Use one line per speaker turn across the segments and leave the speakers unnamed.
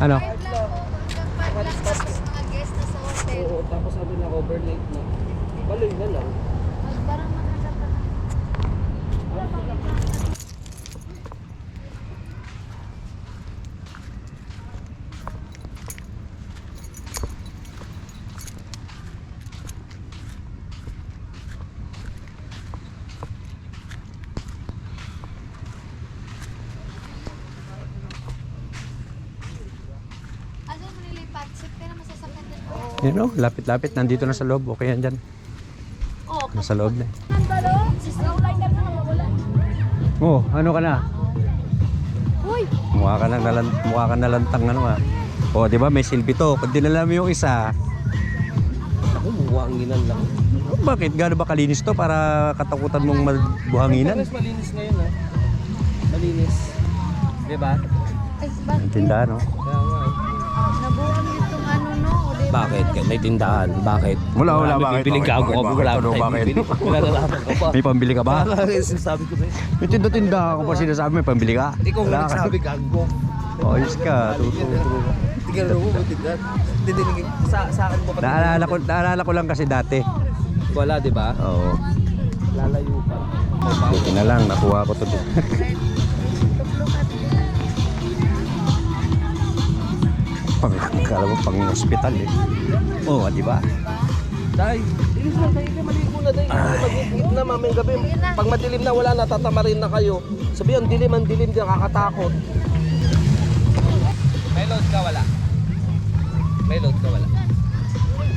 Ano?
Mga guest na sa hotel.
Oo, tapos sabi na overnight na. Baloy na lang.
Parang maghanap ka na. Ano mo nilipat? Sip ka na masasakyan din mo.
Yun o, lapit-lapit. Nandito na sa loob. Okay yan dyan.
Oo,
Nasa loob na.
oh.
Oh, ano ka na?
Uy!
Mukha ka na lantang ano ah. Oh, di ba may silbi to. Kung dinala mo yung isa,
Ako, buhanginan lang.
oh, bakit? Gaano ba kalinis to para katakutan mong buhanginan?
Malinis, malinis ngayon ha. Malinis. Diba?
Ay, bakit?
Ang tindahan, no?
Kaya nga eh.
Nabuang itong ano, no? O, diba?
Bakit? May tindahan. Bakit?
Wala, bakit?
Bibiling gago ka.
Bakit?
Wala
Ano,
tayong
bakit?
bibili. Wala nalaman ka pa.
May pambili ka ba?
Sabi ko ba?
May tinda-tinda ako pa sinasabi, may pambili ka?
Ikaw
Wala
nga
ka.
nagsabi gago.
Oh, ayos ka. Tuturo.
Tingnan mo, tindahan. Didinigin. Sa akin mo pa.
Naalala ko lang kasi dati.
Wala, di ba?
Oo.
Lalayo pa.
Buti na lang, nakuha ko to. Kala mo pang hospital eh. Oo, di ba?
Day, ilis na tayo, maligo na day. Mag-iit na mamayang gabi. Pag madilim na, wala na, tatamarin na kayo. Sabi ang dilim, di nakakatakot. May load ka, wala? May load ka, wala?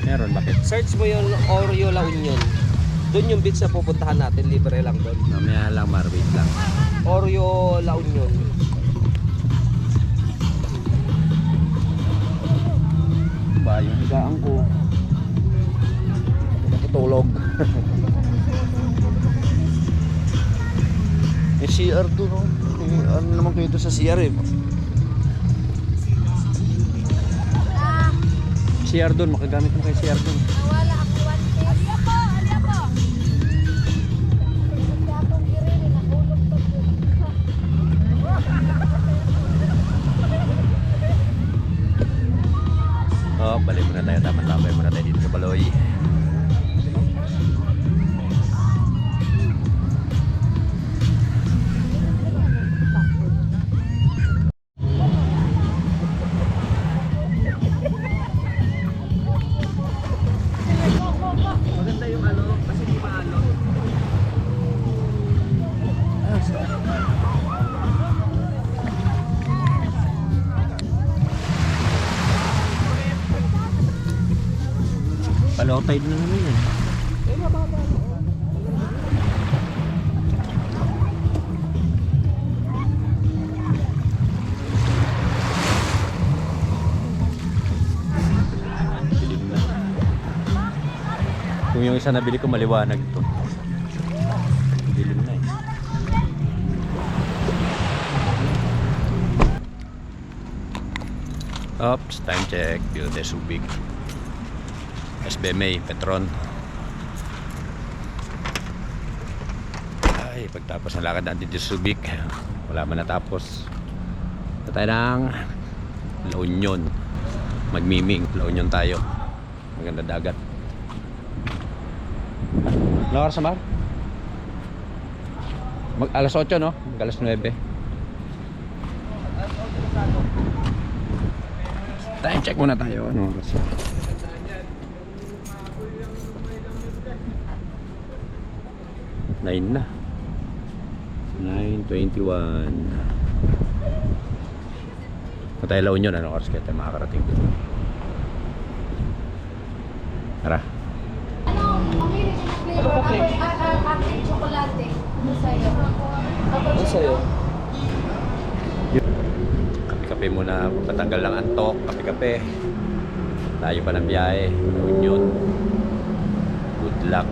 Meron, bakit?
Search mo yung Oreo La Union. Doon yung beach na pupuntahan natin, libre lang doon.
Mamaya lang, Marvin lang.
Oreo La Union.
Ba, yung higaan ko.
Natutulog.
May CR doon, no? Ano naman kayo doon sa CR eh? CR doon, makagamit mo kayo CR doon.
Nawala ako 1 day. Alia po! Alia po! Hindi akong girili. Nahulog pa po.
Oh, balik muna tayo. Tama-tama muna tayo dito sa Baloy.
Maganda yung ano, kasi di maalo.
Low tide na naman yan. Dilim na. Kung yung isa nabili ko maliwanag to. Dilim na eh. Oops, time check. Beauty Subic. SBMA, Petron. Ay, pagtapos ng lakad natin dito sa Subic, wala man natapos. Ito tayo ng La Union. Magmiming, La Union tayo. Maganda dagat. Ano oras na, Mar? Alas 8, no? Alas 9. Time check muna tayo. Ano oras? Nine na. 9:21. Patay La Union, ano oras kaya tayo makakarating dito? Tara.
Ano po cake? Aking chocolate. Ano sa'yo?
Ano sa'yo?
Kape-kape muna, patanggal ng antok. Kape-kape. Tayo pa ng biyahe. La Union. Good luck.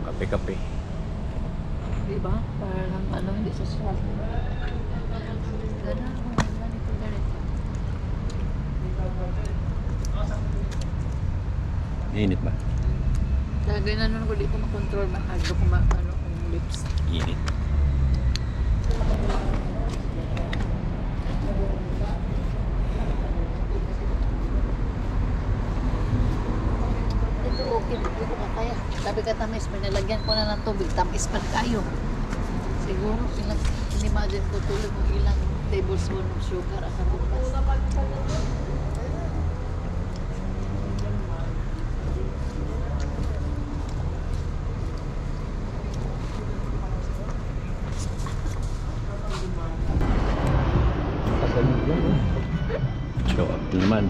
Kape-kape.
Diba? Parang ano, hindi sa swap. Gana, ganito, ganito.
Init ba?
Lagay na nun ko, di ko makontrol. Ano ko ano, yung lips.
Init.
Ito okay, hindi ko kaya. Sabi ka tamis, may nalagyan ko na ng tubig, tamis pa kayo. Siguro, inimagine ko tuloy mo ilang tablespoon ng sugar at bukas.
Show up naman.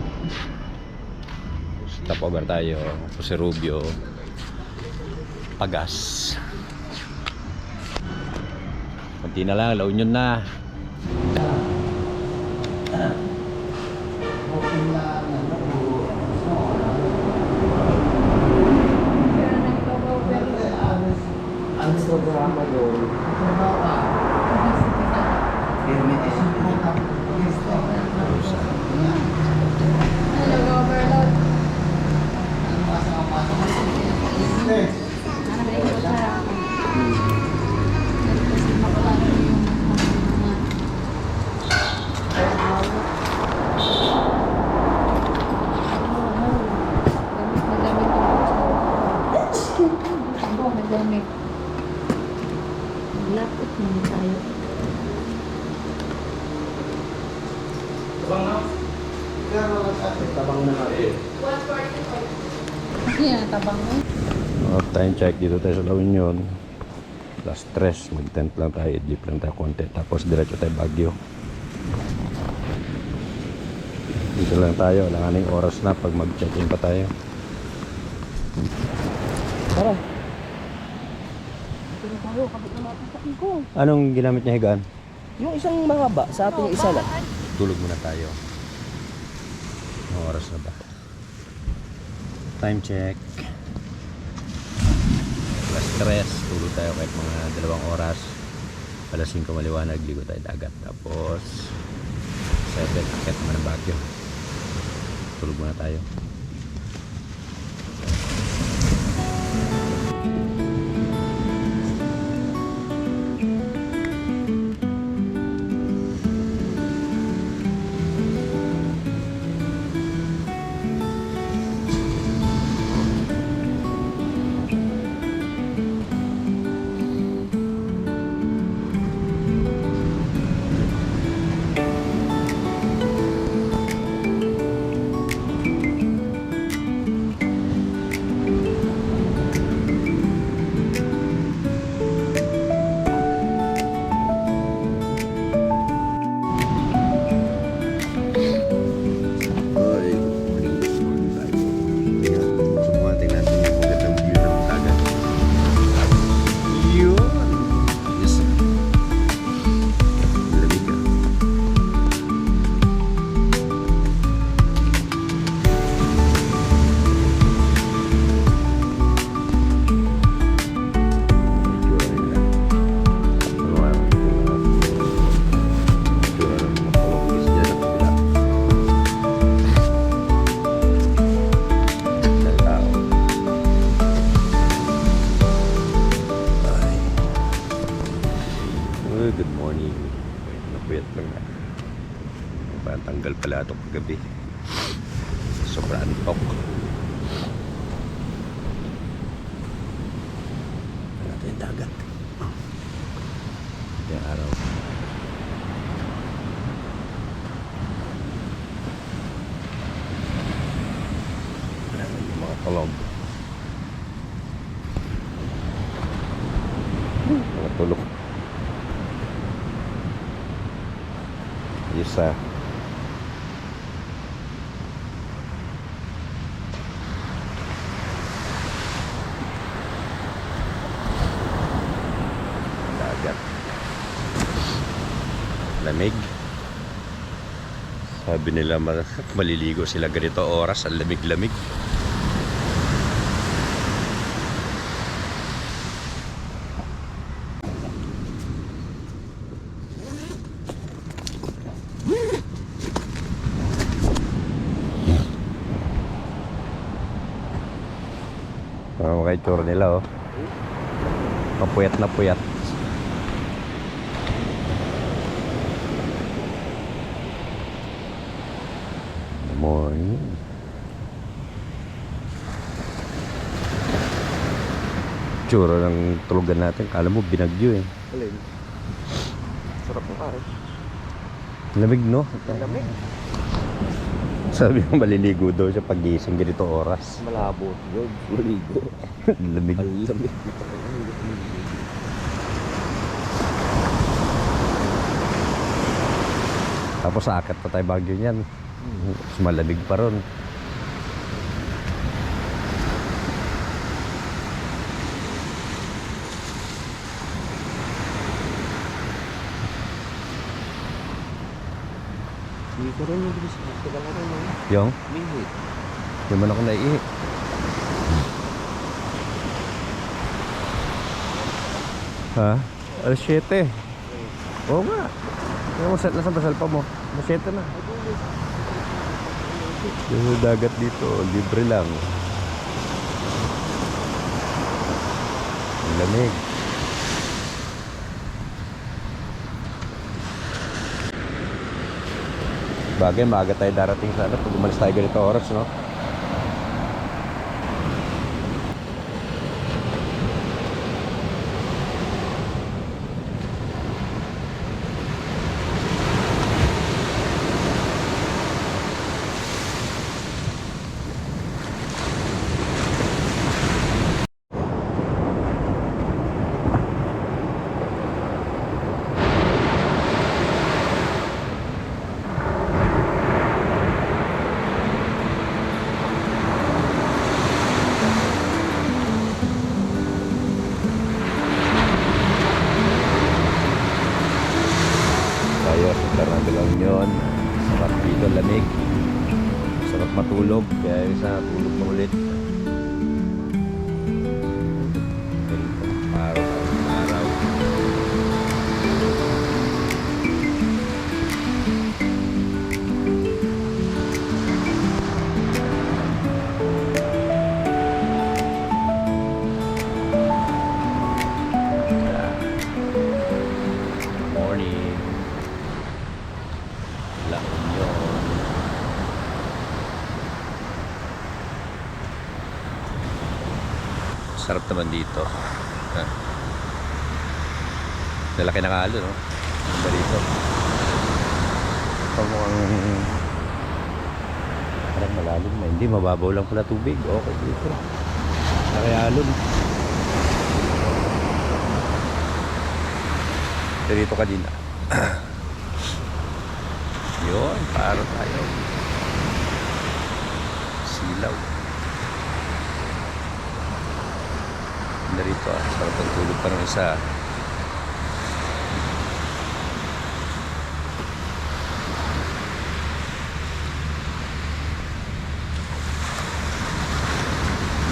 Stopover tayo. Jose Rubio. Pagas. Kunti na lang, La Union na.
Ang programa doon.
Lapit naman tayo.
Tabang na natin.
Yeah, tabang mo.
Time check dito tayo sa La Union. Last stress, mag-tent lang tayo, idlip lang tayo konti. Tapos diretso tayo Baguio. Dito lang tayo, langaning oras na pag mag-check-in pa tayo.
Tara.
Pero tayo, kapit na matasakin ko.
Anong ginamit niya higaan?
Yung isang mahaba, sa ating isa lang.
Tulog muna tayo. Anong oras na ba? Time check. Last stress, tulog tayo kahit mga 2 oras. Alas 5 maliwanag, ligo tayo dagat. Tapos 7, akit naman ang Baguio. Tulog muna tayo. Good morning. Napuyat lang na. Tanggal pala ito kagabi. Sobrang antok. Ito yung dagat. Ito yung araw. Yung mga kolomb. Mga tulok. Isa. Dagat. Lamig. Sabi nila maliligo sila ganito oras, ang lamig-lamig. Mga itsura nila oh. Kapuyat na puyat. Morning. Tsura ng tulugan natin. Kala mo binagyo eh.
Alin? Sarap ng kain.
Lamig no?
Lamig.
Sabi mo maliligo daw siya pag gising ganito oras.
Malabo yun. Maligo.
Lamig.
Ang lamig.
Tapos aakyat pa tayo Baguio niyan. Mas malamig pa ron.
Hindi ko rin yung bilis. Tagal na rin mga
Yung?
minute.
Yung man ako naiihi. Ha? Alas 7. Oo nga. Nasaan ba salpa mo? Alas 7 na. Yung dagat dito, libre lang. Ang lamig. Bagay, maaga tayo darating sa ano pag umalis tayo ganito oras, no? Tayo sa Carnaval Union. Sarap dito, lamig. Sarap matulog. Kaya isa tulog na ulit. Ganito, araw. Morning. La Union. Sarap naman dito. Ha? Lalaki na kalo, no? Ganda dito. Ito mukhang parang malalim na. Hindi, mababaw lang pala tubig. Okay dito. Nakayalon. Dito kanina. Yun, para tayo. Silaw. Narito sarap ang tulog pa ng isa.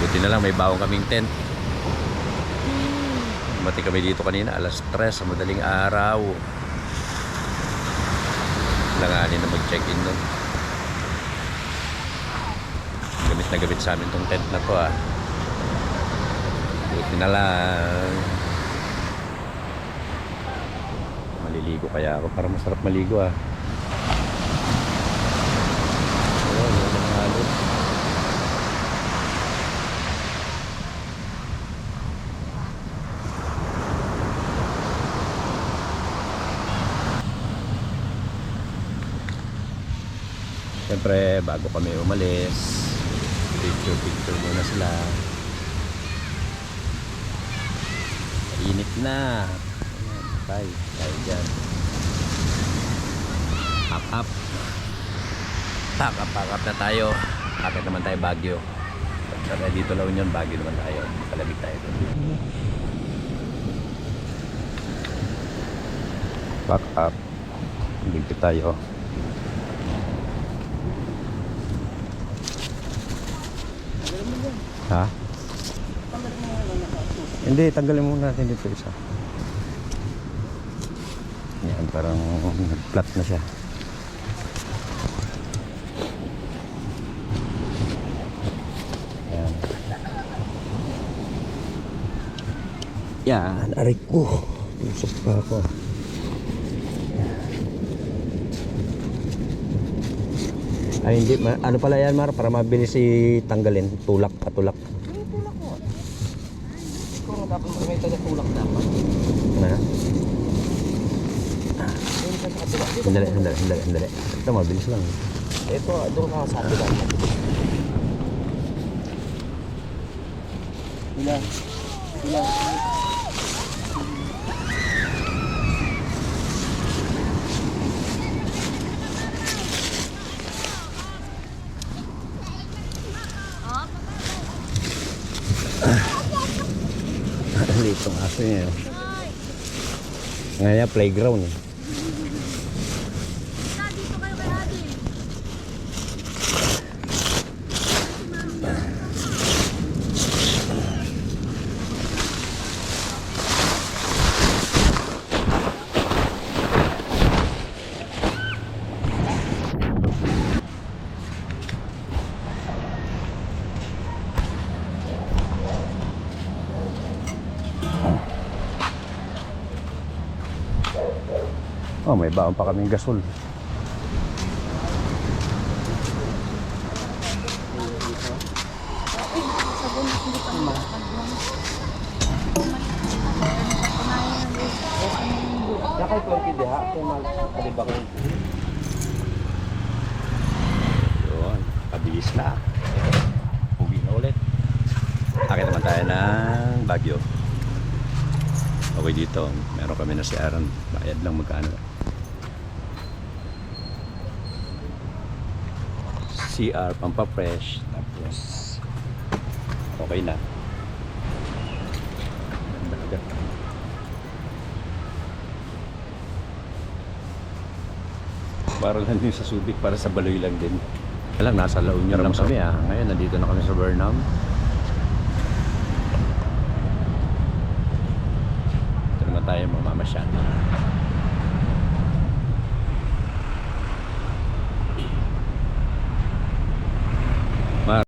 Buti na lang may bawang kaming tent. Mati kami dito kanina alas 3 sa madaling araw. Langanin na mag-check-in nun. Gamit na gamit sa amin tong tent na to ah. Buti na lang. Maliligo kaya ako. Parang masarap maligo ah. Ayun, yun ang halo. Siyempre, bago kami umalis, picture muna sila. Init na. Tayo dyan. Pack up na tayo. Akit naman tayo Baguio. Pagka dito La Union, Baguio naman tayo. Palamig tayo doon. Pack up. Ligpit tayo. Ha? Hindi, tanggalin muna natin dito isa. Yan, parang nag-flat na siya. Yan. Yan, aray ko. Usap pa ako. Ay hindi, ano pala yan Mar, para mabilis tanggalin, patulak.
Yung tulak ko. Ikaw nga dapat may taga-tulak dapat.
Na?
Yung sa kabila.
Sandali. Ito mabilis lang.
Ito, doon ka sa kabila. Ilan?
Litong aso niya. Ngayon playground. Oh, may baon pa kaming gasol.
Yakay 20 diha. Kaya maliba ko.
Yun, pabilis na. Uwi na ulit. Akit naman tayo ng Baguio. Okay dito, meron kami na si Aaron. Bayad lang magkano. CR, pampafresh. Tapos, okay na. Dagat. Parang lang din sa Subic, para sa Baloy lang din. Alam, nasa La Union lang kami Ngayon, nandito na kami sa Burnham. Ito naman tayo mamamasyal.